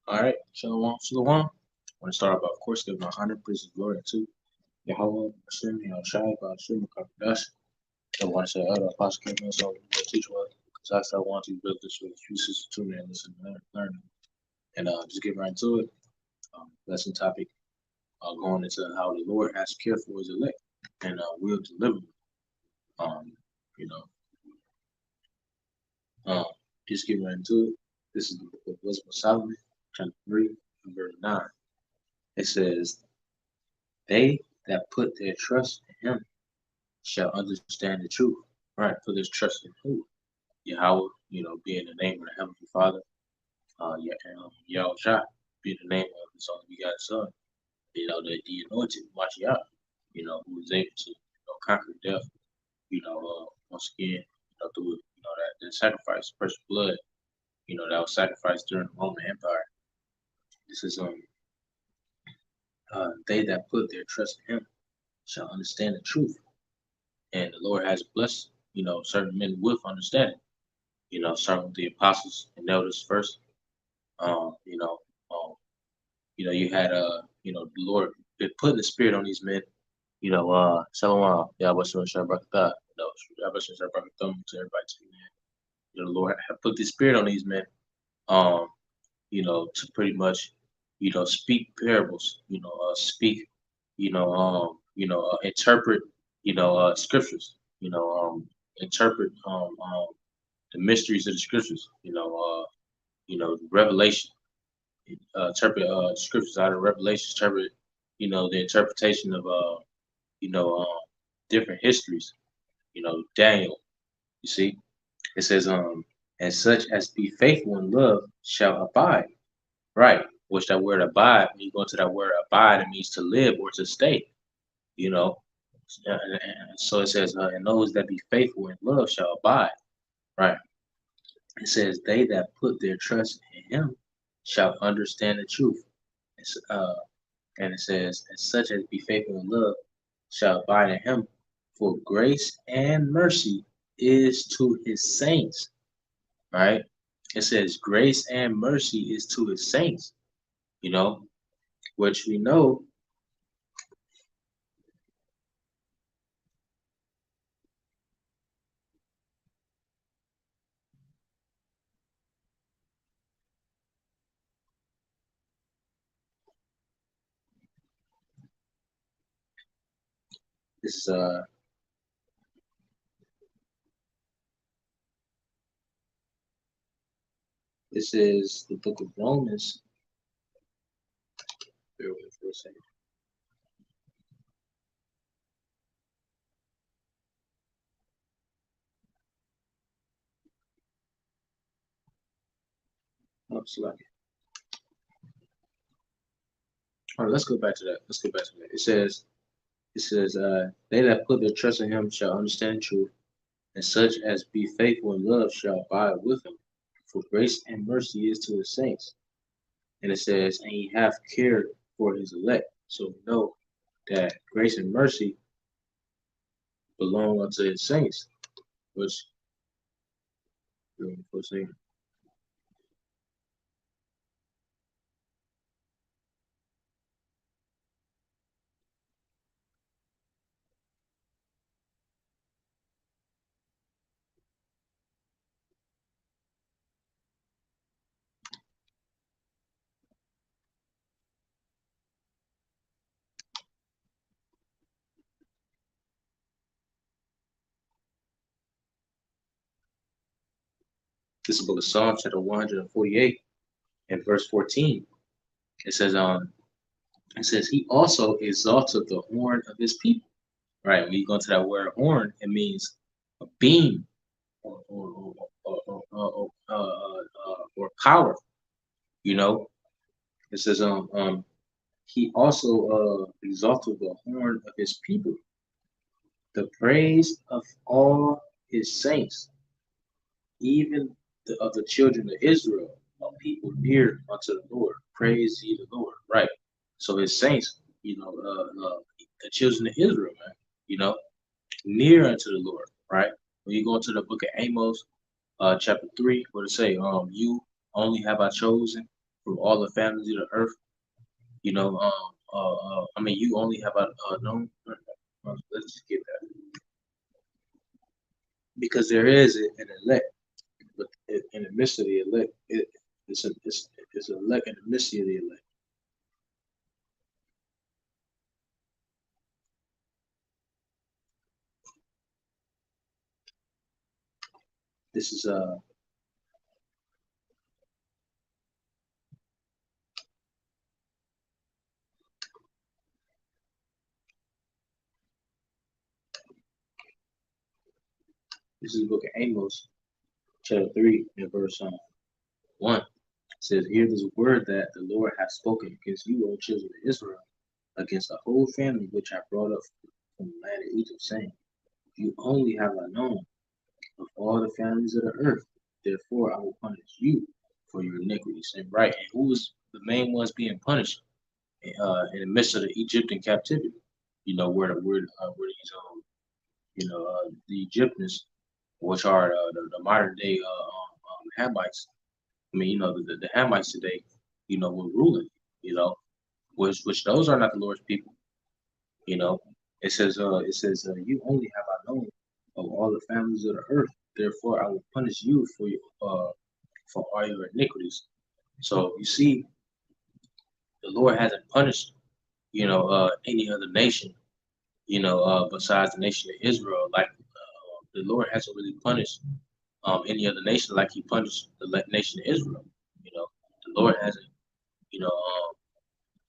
All right, Shalom, Shalom. I want to start off, of course, giving our honor, praise, and glory to Yahweh, Hashem, Yahushai, Hashem, Kakadash. I want to say, Apostle Kevin, so the teacher was, because I want to build this with excuses to tune in, listen, learn, and just get right into it. Lesson topic, going into how the Lord has care for his elect and will deliver them. Um, you know, um, just get right into it. This is the book of Wisdom of Solomon, chapter 3, and verse 9. It says, they that put their trust in him shall understand the truth. Right? Put his trust in who? Yahweh, being the name of the Heavenly Father. Yahushua, being the name of his only begotten Son. The anointed Mashiach, who is able to, conquer death, once again, through, that the sacrifice, precious blood, that was sacrificed during the Roman Empire. This is they that put their trust in him shall understand the truth. And the Lord has blessed, certain men with understanding. Starting with the apostles and elders first. Um, you know, you had the Lord putting the spirit on these men. Shalom, Yahweh Shem Barakatah. Yahweh Shem Barakatah to everybody too, man. The Lord have put the spirit on these men. Um, to pretty much, speak parables. Speak. Interpret. Scriptures. Interpret the mysteries of the scriptures. Revelation. Interpret scriptures out of Revelation. Interpret, the interpretation of you know, um, different histories. Daniel. You see, it says, and such as be faithful in love shall abide. Right. Which that word abide, when you go to that word abide, it means to live or to stay. You know, and so it says, and those that be faithful in love shall abide. Right. It says, they that put their trust in him shall understand the truth. It's, and it says, and such as be faithful in love shall abide in him, for grace and mercy is to his saints. Right? It says, grace and mercy is to his saints, you know, which we know this this is the book of Romans. Bear with me for a second. Oh, select. All right, let's go back to that. Let's go back to that. It says, they that put their trust in him shall understand truth, and such as be faithful in love shall abide with him. For grace and mercy is to his saints. And it says, and he hath cared for his elect. So we know that grace and mercy belong unto his saints, which for a second. This is the book of Psalms, chapter 148, and verse 14. It says, he also exalted the horn of his people. Right. When you go to that word horn, it means a beam or power. You know, it says, he also exalted the horn of his people, the praise of all his saints, even of the children of Israel, a people near unto the Lord. Praise ye the Lord. Right. So his saints, the children of Israel, man, near unto the Lord. Right. When you go into the book of Amos, chapter 3, what it say? You only have I chosen, from all the families of the earth. You know, I mean, you only have a known. Let's just get that because there is an elect, but in the midst of the elect, it's an elect in the midst of the elect. This is the book of Amos, chapter 3 and verse 1. It says, "Hear this word that the Lord hath spoken against you, O children of Israel, against the whole family which I brought up from the land of Egypt, saying, You only have I known of all the families of the earth. Therefore I will punish you for your iniquities." And right, and who was the main ones being punished in the midst of the Egyptian captivity? You know where these the Egyptians, which are the modern day Hamites. I mean, the Hamites today, were ruling. You know, which those are not the Lord's people. You know, it says, "You only have I known of all the families of the earth. Therefore, I will punish you for all your iniquities." So you see, the Lord hasn't punished any other nation besides the nation of Israel. Like the Lord hasn't really punished any other nation like He punished the nation of Israel. You know, the Lord hasn't. You know,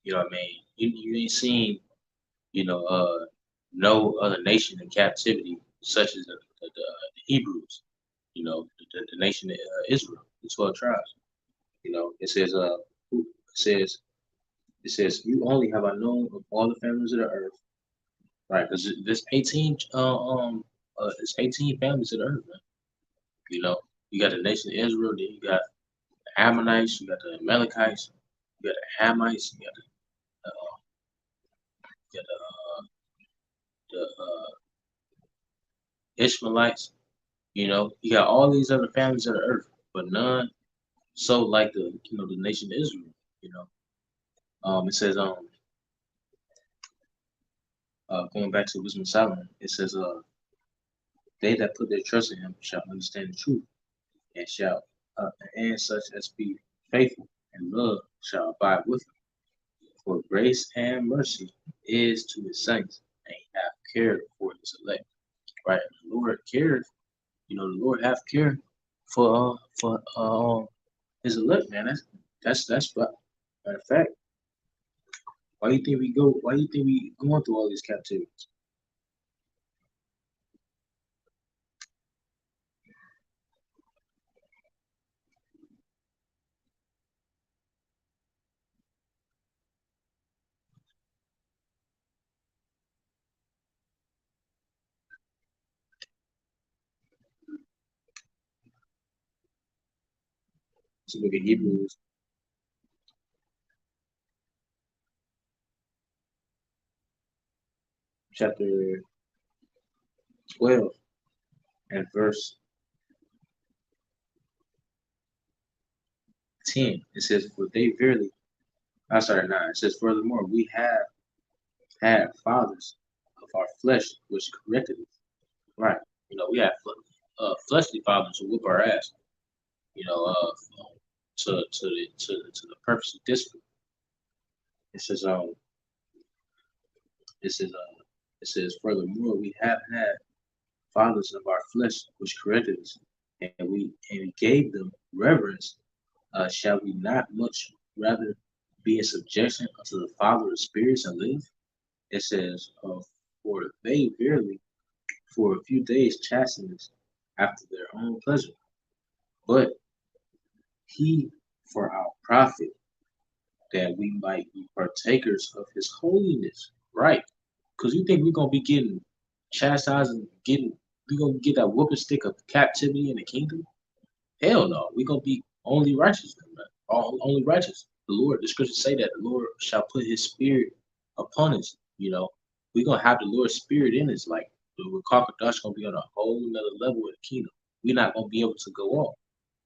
what I mean, you ain't seen you know, no other nation in captivity, such as the Hebrews, the nation of Israel, the 12 tribes. It says, you only have I known of all the families of the earth, right? Because there's 18, it's 18 families of the earth, man. You got the nation of Israel, then you got the Ammonites, you got the Amalekites, you got the Hamites, you got the Ishmaelites. You got all these other families of the earth, but none so like the nation of Israel. You know, it says going back to Wisdom of Solomon, it says they that put their trust in Him shall understand the truth, and shall and such as be faithful and love shall abide with Him. For grace and mercy is to His saints, and He hath cared for His elect. Right, the Lord cared. The Lord hath cared for His elect, man. That's matter of fact. Why do you think we go? Why do you think we going through all these captivities? So look at Hebrews chapter 12 and verse 10. It says, "For they verily," I sorry, 9. It says, "Furthermore, we have had fathers of our flesh which corrected us." Right. We have fleshly fathers who whip our ass. You know, uh, to the purpose of discipline. It says, it says, "Furthermore, we have had fathers of our flesh which corrected us, and we gave them reverence. Shall we not much rather be in subjection unto the Father of spirits and live?" It says, "For they verily for a few days chasten us after their own pleasure, but He for our profit, that we might be partakers of His holiness." Right? Because you think we're gonna be getting chastised and we gonna get that whooping stick of captivity in the kingdom? Hell no. We're gonna be only righteous, man. Only righteous. The scriptures say that the Lord shall put His Spirit upon us. We're gonna have the Lord's Spirit in us. Like the Rakakadash gonna be on a whole nother level of the kingdom. We're not gonna be able to go on.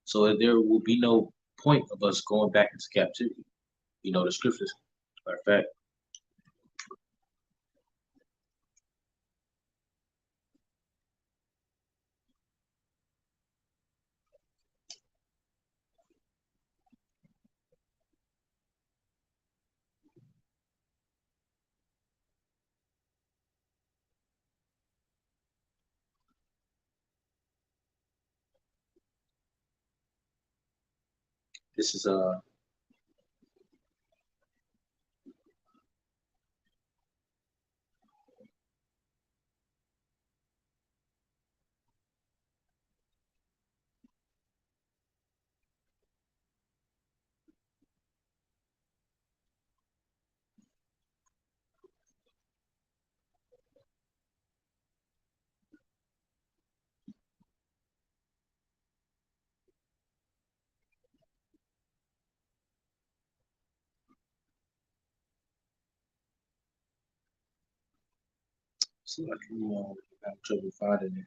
So there will be no point of us going back into captivity. You know, the scriptures, matter of fact, this is so like have trouble finding it.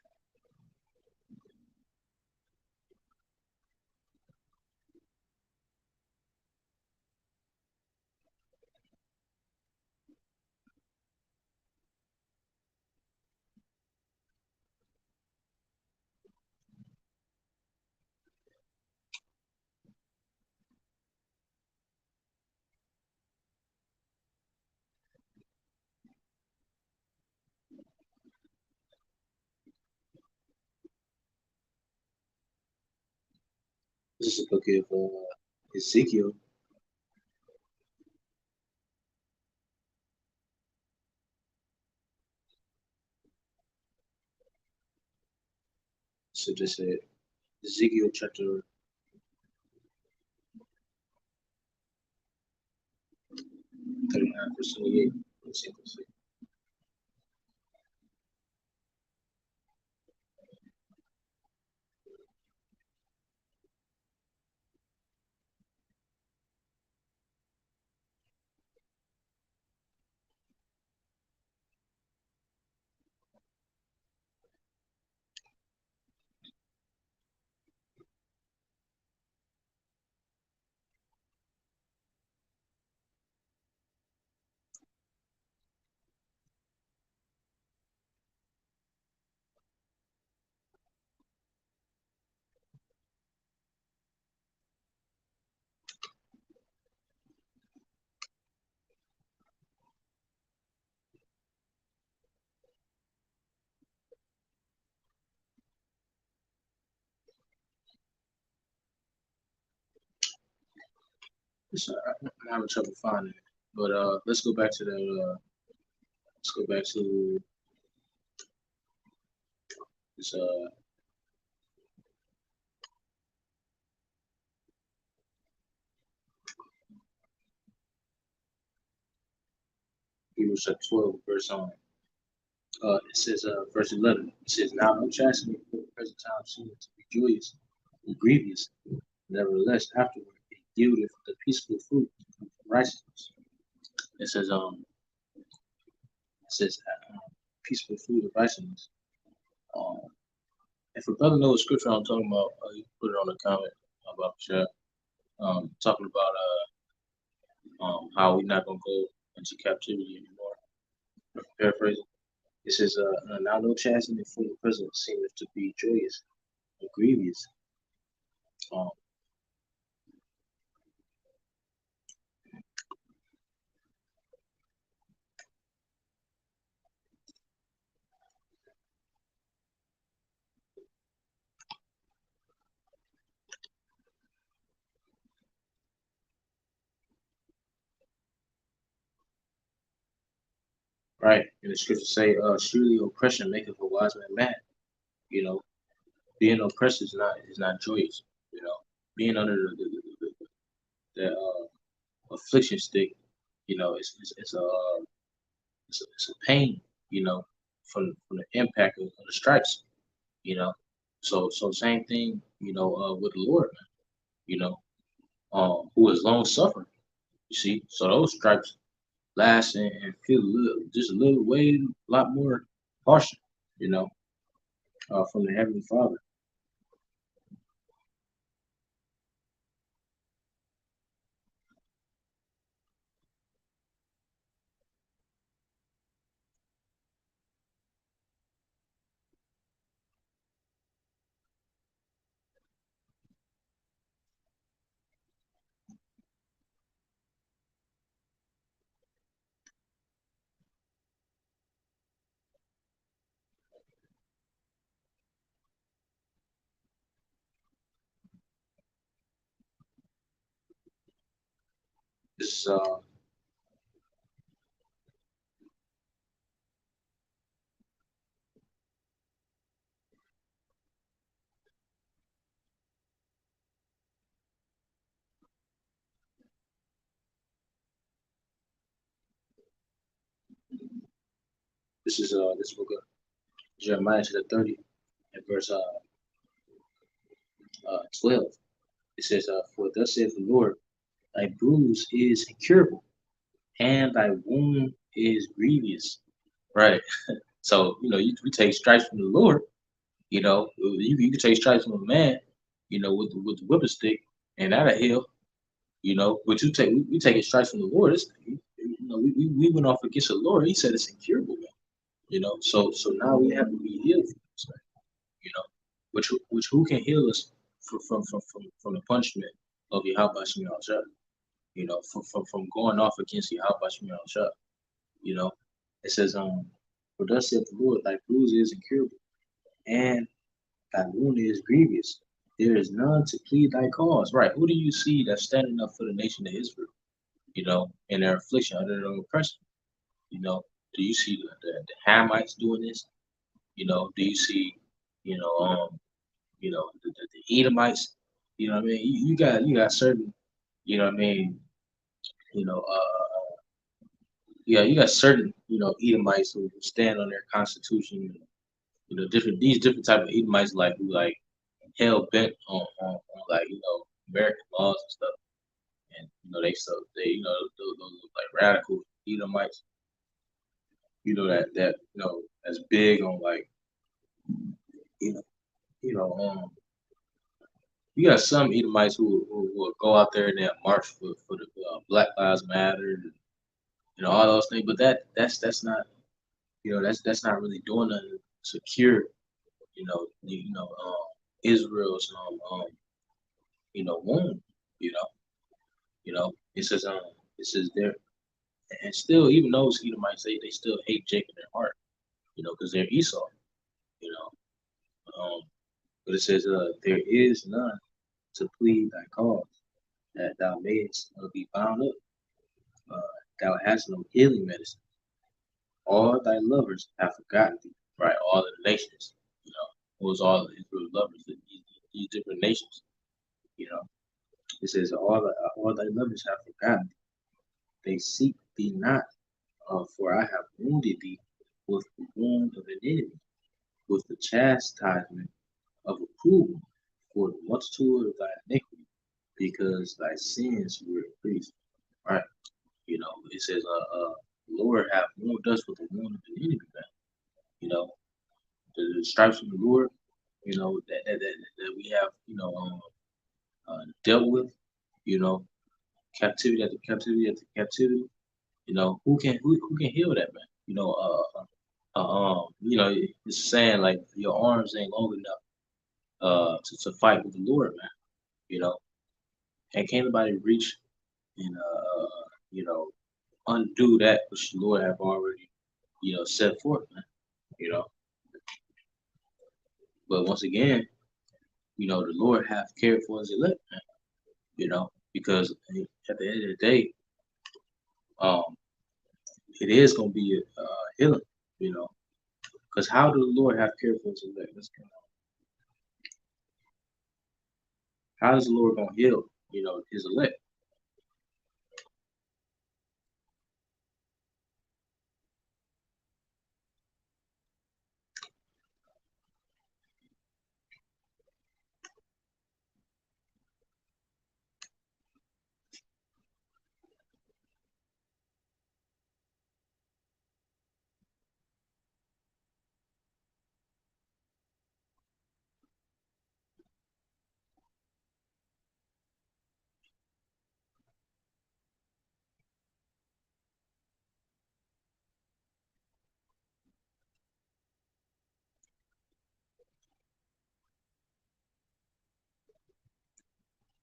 This is a book of Ezekiel. So this is Ezekiel chapter 39, verse 28. Let's see, let's see. I'm having trouble finding it. But let's go back to the let's go back to this Hebrews chapter 12, verse on. It says verse 11. It says, "Now no chastisement for the present time seemeth to be joyous and grievous. Nevertheless, afterward it yieldeth the peaceful fruit of righteousness." It says peaceful fruit of righteousness. Um, if a brother knows scripture I'm talking about, you can put it on the comment about the chat. Talking about how we're not gonna go into captivity anymore. Paraphrasing. It says, "Now no chastening for the present seemeth to be joyous and grievous." Um, right? And the scriptures say, "Surely oppression maketh a wise man mad." You know, being oppressed is not joyous. You know, being under the affliction stick, you know, it's a pain. You know, from the impact of the stripes. You know, so same thing. You know, with the Lord. You know, who is long suffering. You see, so those stripes last and feel just a little way, a lot more harsher. You know, from the Heavenly Father. This this book of Jeremiah chapter 30 and verse 12. It says, "For thus saith the Lord, thy bruise is incurable, and thy wound is grievous." Right. So we take stripes from the Lord. You can take stripes from a man. With the whipping stick, and that'll heal. But we take stripes from the Lord. We went off against the Lord. He said it's incurable, man. So now we have to be healed from this, man. You know, which who can heal us from the punishment of Yahweh Shemi Shah? From going off against Yahweh Shemi Shah. You know, it says, for thus saith the Lord, thy bruise is incurable, and thy wound is grievous. There is none to plead thy cause. Right? Who do you see that's standing up for the nation of Israel? In their affliction, under their oppression. Do you see the Hamites doing this? Do you see, you know, the Edomites? You know what I mean? You got certain, you know what I mean? You know, yeah, you got certain, Edomites who stand on their constitution. These different type of Edomites like who like hell bent on like American laws and stuff, and they those like radical Edomites. That's big on like you know you know you got some Edomites who will go out there and they'll march for the Black Lives Matter, and, all those things. But that's not that's not really doing nothing to cure Israel's wound. You know it says there, and still even those Edomites they still hate Jacob in their heart, because they're Esau. You know, but it says there is none to plead thy cause, that thou mayest be bound up. Uh, thou hast no healing medicine. All thy lovers have forgotten thee. Right, all of the nations. It was all of Israel's lovers, these different nations. You know, it says all thy lovers have forgotten thee. They seek thee not, for I have wounded thee with the wound of an enemy, with the chastisement of approval for the multitude of thy iniquity, because thy sins were increased. Right. It says, Lord have wounded us with the wound of an enemy, man. The stripes of the Lord, that we have, dealt with, you know, captivity after captivity after captivity. Who can heal that, man? It's saying like your arms ain't long enough to fight with the Lord, man. You know, and can't nobody reach and you know undo that which the Lord have already set forth, man. You know, but once again, the Lord have cared for his elect, man. Because at the end of the day, um, it is gonna be healing. You know, because how do the Lord have care for his elect? How is the Lord gonna heal? His elect.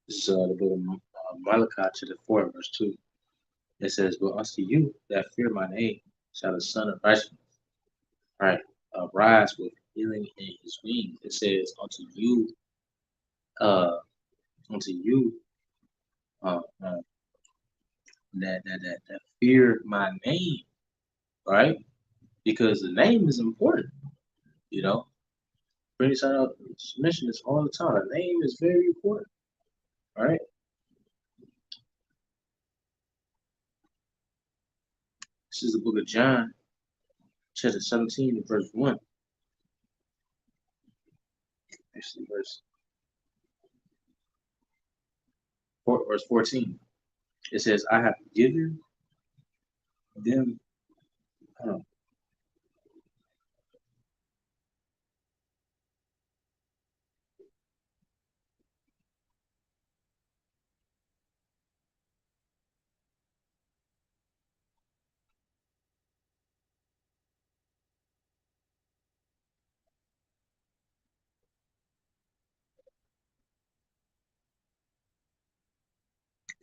This is the book of Malachi to the 4th verse 2. It says, "But unto you that fear my name shall the Son of Righteousness, right, rise with healing in his wings." It says, uh, unto you, uh, uh, that fear my name, right? Because the name is important, you know. British mention this all the time. The name is very important, right? This is the book of John, chapter 17, verse 1. Actually, verse 14. It says, I have given them, hold on,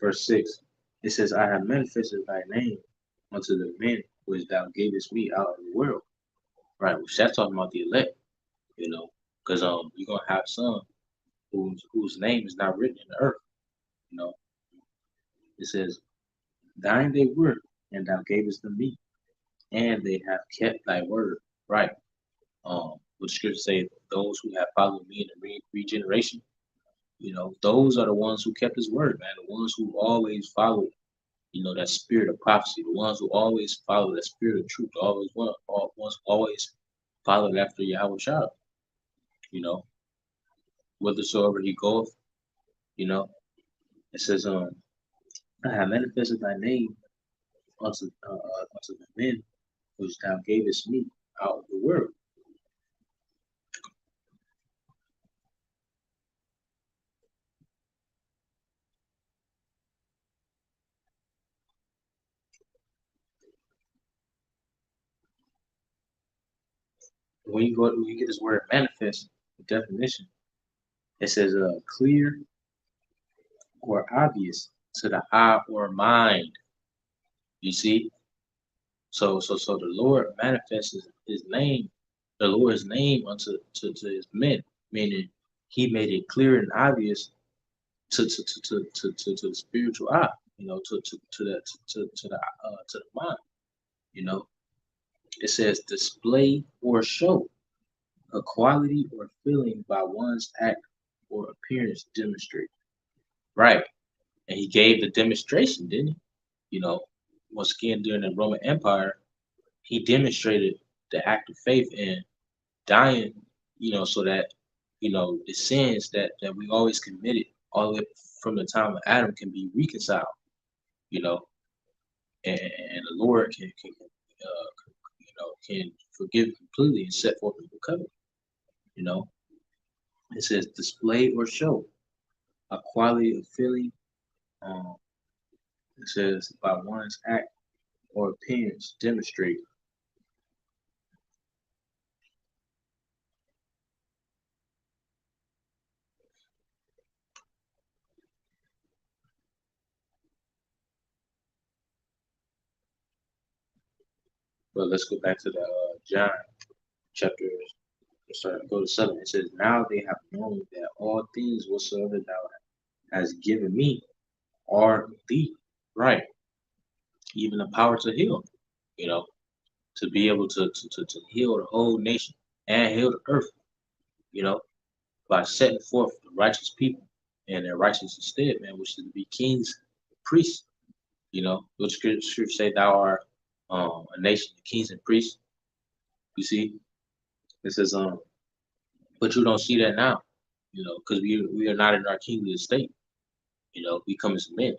verse 6. It says, I have manifested thy name unto the men which thou gavest me out of the world. Right, which that's talking about the elect, you know, because you're gonna have some whose name is not written in the earth, you know. It says, thine they were, and thou gavest them me, and they have kept thy word. Right. What the scripture say, those who have followed me in the regeneration, you know, those are the ones who kept his word, man. The ones who always follow, you know, that spirit of prophecy, the ones who always follow that spirit of truth, always always followed after Yahweh Shah, you know, whithersoever he goeth, you know. It says, I have manifested thy name unto the men which thou gavest me out of the world. When you get this word manifest, the definition, it says clear or obvious to the eye or mind. You see? So the Lord manifests his name, the Lord's name to his men, meaning he made it clear and obvious to the spiritual eye, you know, to the mind, you know. It says display or show a quality or feeling by one's act or appearance demonstrate. Right. And he gave the demonstration, didn't he? You know, once again during the Roman Empire, he demonstrated the act of faith in dying, you know, so that, you know, the sins that we always committed all the way from the time of Adam can be reconciled, you know, and the Lord can forgive completely and set forth a new covenant, you know. It says display or show a quality of feeling. Um, it says by one's act or appearance demonstrate. But let's go back to the John chapter. Sorry, go to 7. It says, now they have known that all things whatsoever thou hast given me are thee. Right. Even the power to heal, you know, to be able to heal the whole nation and heal the earth, you know, by setting forth the righteous people and their righteous instead, man, which is to be kings, priests, you know, which scripture say thou art a nation of kings and priests. You see, it says, but you don't see that now, you know, because we are not in our kingly estate. You know, we come as men.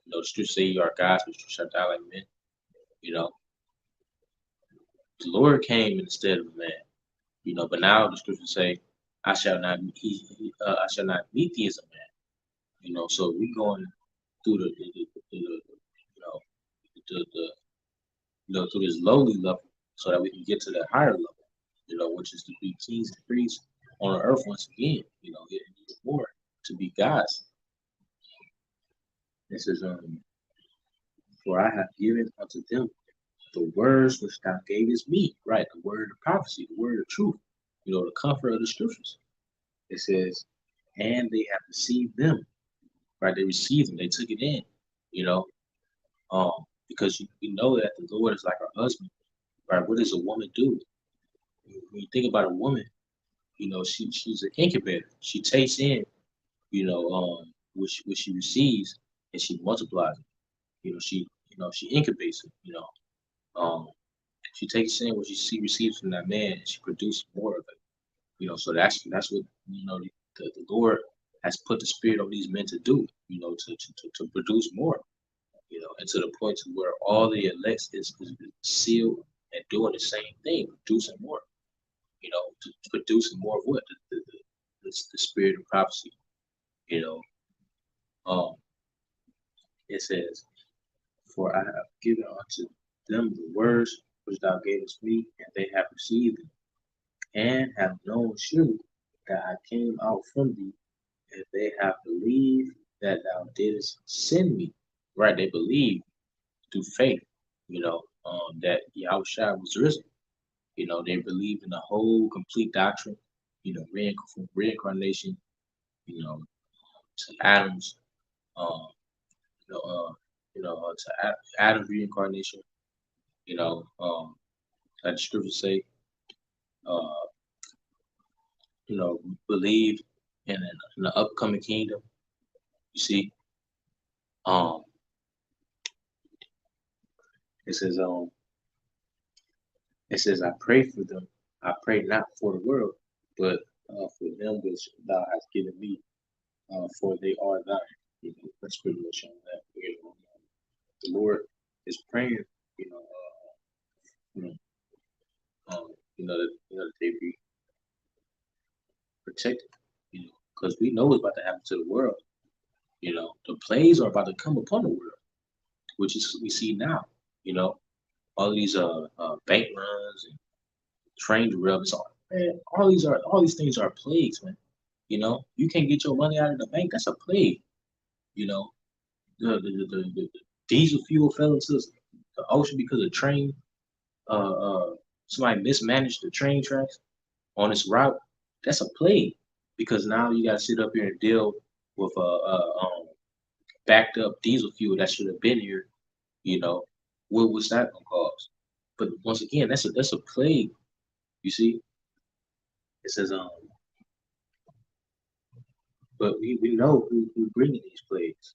You know, the scripture say you are gods, but you shall die like men. You know, the Lord came instead of man. You know, but now the scriptures say, I shall not meet thee as a man. You know, so we going through you know, the through this lowly level, so that we can get to that higher level. You know, which is to be kings and priests on the earth once again. You know, getting even more to be gods. It says, for I have given unto them the words which thou gavest me, right? The word of prophecy, the word of truth, you know, the comfort of the scriptures. It says, and they have received them, right? They received them, they took it in, you know. Because we know that the Lord is like our husband, right? What does a woman do? When you think about a woman, she's an incubator. She takes in, what she receives, and she multiplies it. She incubates it. Um, she takes in what she receives from that man, and she produces more of it. So that's what the Lord has put the spirit of these men to do. To produce more. And to the point to where all the elect is sealed and doing the same thing, producing more. Producing more of what the spirit of prophecy. You know, um, it says, "For I have given unto them the words which thou gavest me, and they have received them, and have known surely that I came out from thee, and they have believed that thou didst send me." Right? They believe through faith. That Yahushua was risen. They believe in the whole complete doctrine. From reincarnation. To Adam's. Um, to Adam's reincarnation. Like the scriptures say. Uh, believe in the upcoming kingdom. You see, um, it says, I pray for them. I pray not for the world, but for them which thou hast given me, for they are thine. That's pretty much on that. The Lord is praying, you know, you know, that they be protected, because we know what's about to happen to the world. The plagues are about to come upon the world, which is we see now. You know, all these bank runs and train derailments. All these things are plagues, man. You can't get your money out of the bank. That's a plague. You know, the diesel fuel fell into the ocean because of train. Somebody mismanaged the train tracks on this route. That's a plague because now you got to sit up here and deal with backed up diesel fuel that should have been here. You know, what was that gonna cause? But once again, that's a plague. You see, it says but we know who bringing these plagues.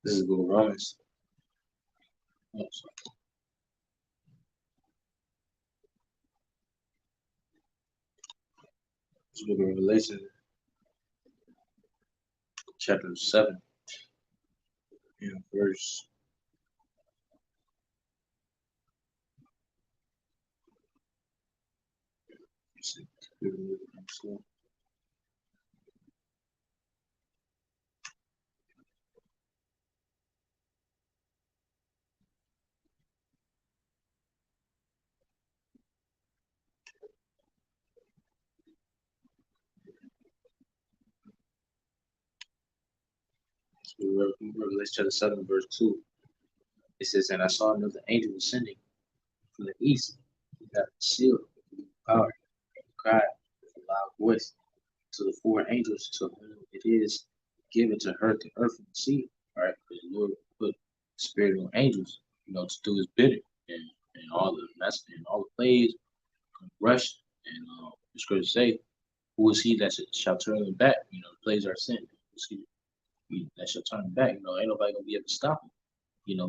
This is going Romans. Oh, sorry. This book of Revelation, chapter 7, verse. Let's see. Revelation chapter 7, verse 2. It says, "And I saw another angel ascending from the east, who had a seal with power, and cried with a loud voice to the four angels to whom it is given to hurt the earth and the sea." All right, because the Lord put spirit on angels, to do his bidding. And and all the plagues rush. And the scriptures say, "Who is he that shall turn them back?" The plagues are sent. That shall turn them back. Ain't nobody gonna be able to stop them.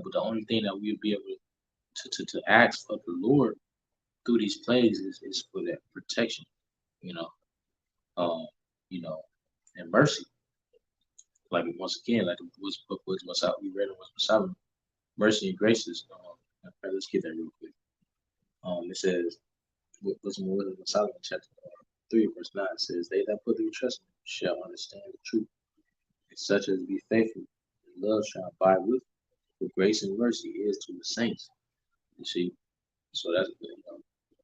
But the only thing that we'll be able to ask of the Lord through these plagues is for that protection. You know, um, you know, and mercy. Like once again, like what's book was we read in was Solomon, mercy and graces. Let's get that real quick. It says, what's in the word of Solomon, chapter 3, verse 9 says, "They that put their trust in him shall understand the truth, and such as be faithful, and love shall abide with them. For grace and mercy is to the saints." You see, so that's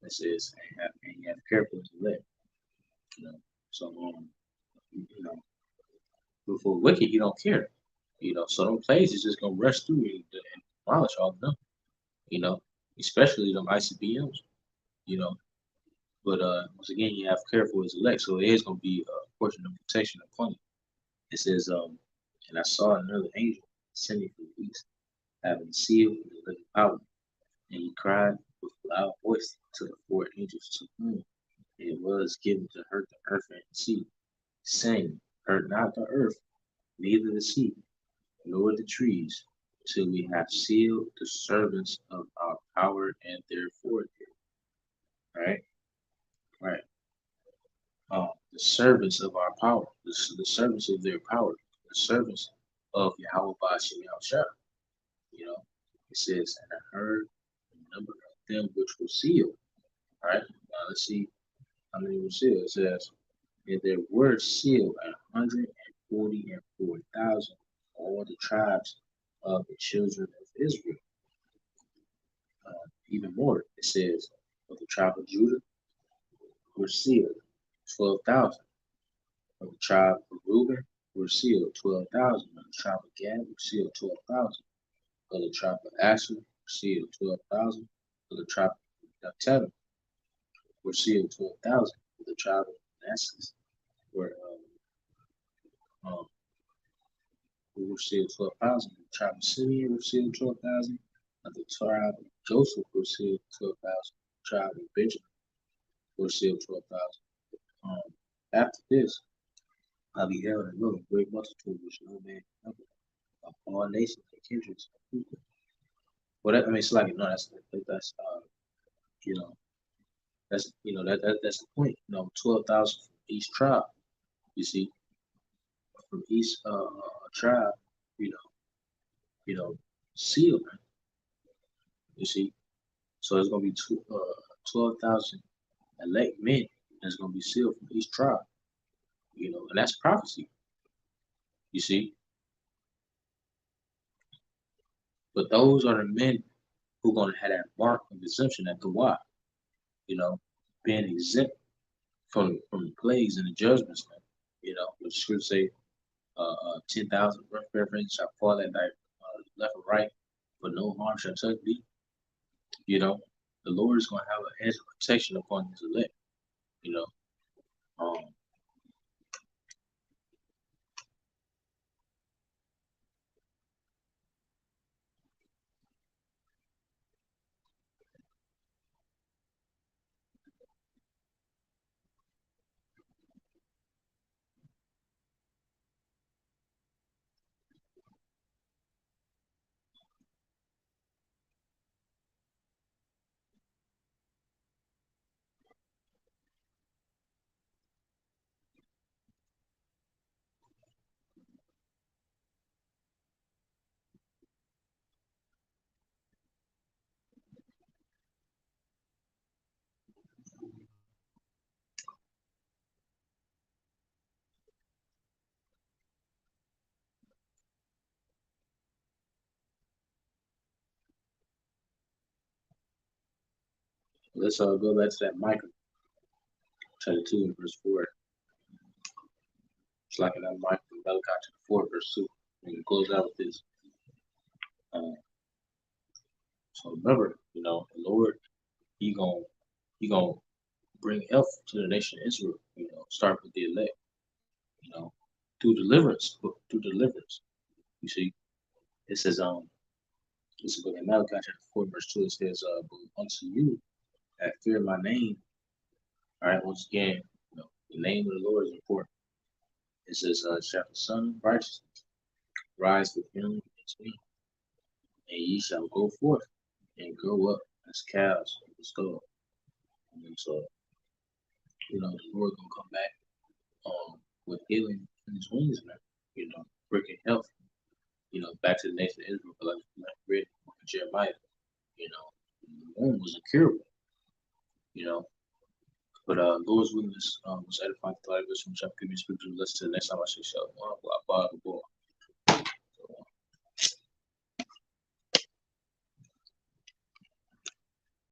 it says, and you have careful as elect. You know, so you know, but for wicked, you don't care. So them plays is just gonna rush through and demolish all of them. You know, especially them ICBMs. You know, but once again, you have careful as elect, so it is gonna be a portion of protection upon you. It says, and I saw another angel descending from the east, having a seal with the living power, and he cried with a loud voice to the four angels to whom it was given to hurt the earth and the sea, saying, "Hurt not the earth, neither the sea, nor the trees, till we have sealed the servants of our power and their forehead." Right, right. The servants of our power, the servants of their power, the servants of Yahweh Bashim Yahushua. It says, "And I heard the number of them which were sealed." All right, now let's see how many were sealed. It says, "And there were sealed 144,000, all the tribes of the children of Israel." Even more, it says, "Of the tribe of Judah were sealed 12,000. Of the tribe of Reuben were sealed 12,000. Of the tribe of Gad were sealed 12,000. Of the tribe of Asher were sealed 12,000. Of the tribe of Naphtali were sealed 12,000. Of the tribe of Manasseh were who were sealed 12,000. Of the tribe of Simeon were sealed 12,000. Of the tribe of Joseph were sealed 12,000. The tribe of Benjamin were sealed 12,000. After this, I beheld and lo, a great multitude which no man can number, of all nations and kindreds and people. Well, I mean, it's like you know that's the point. 12,000 from each tribe. You see, from each tribe. You know, sealed. You see, so it's gonna be 12,000 elect men that's gonna be sealed from each tribe. And that's prophecy. You see, but those are the men who are gonna have that mark of exemption at the Y. Being exempt from the plagues and the judgments. The scriptures say, 10,000 reference shall fall at thy left or right, but no harm shall touch thee. The Lord is going to have a hedge of protection upon his elect. You know, um, let's go back to that Micah chapter 2 and verse 4. It's like in that Micah Malachi chapter 4 verse 2. We can close out with this. Uh, so remember, the Lord, he gonna he gonna bring health to the nation of Israel. Start with the elect. You know, through deliverance. You see, it says It's a book in Malachi chapter 4, verse 2. It says, but unto you that fear my name. All right, once again, the name of the Lord is important. It says, shall the Son of Righteousness rise with healing against me, and ye shall go forth and grow up as calves of the stall. And so, the Lord gonna come back with healing in his wings, man. Bringing health, back to the nation of Israel, like read Jeremiah, the womb was incurable, you know. But Lord's willingness was edifying the light of us from chapter. Give me scripture. Listen to the next time I say, "Shall blah blah blah blah."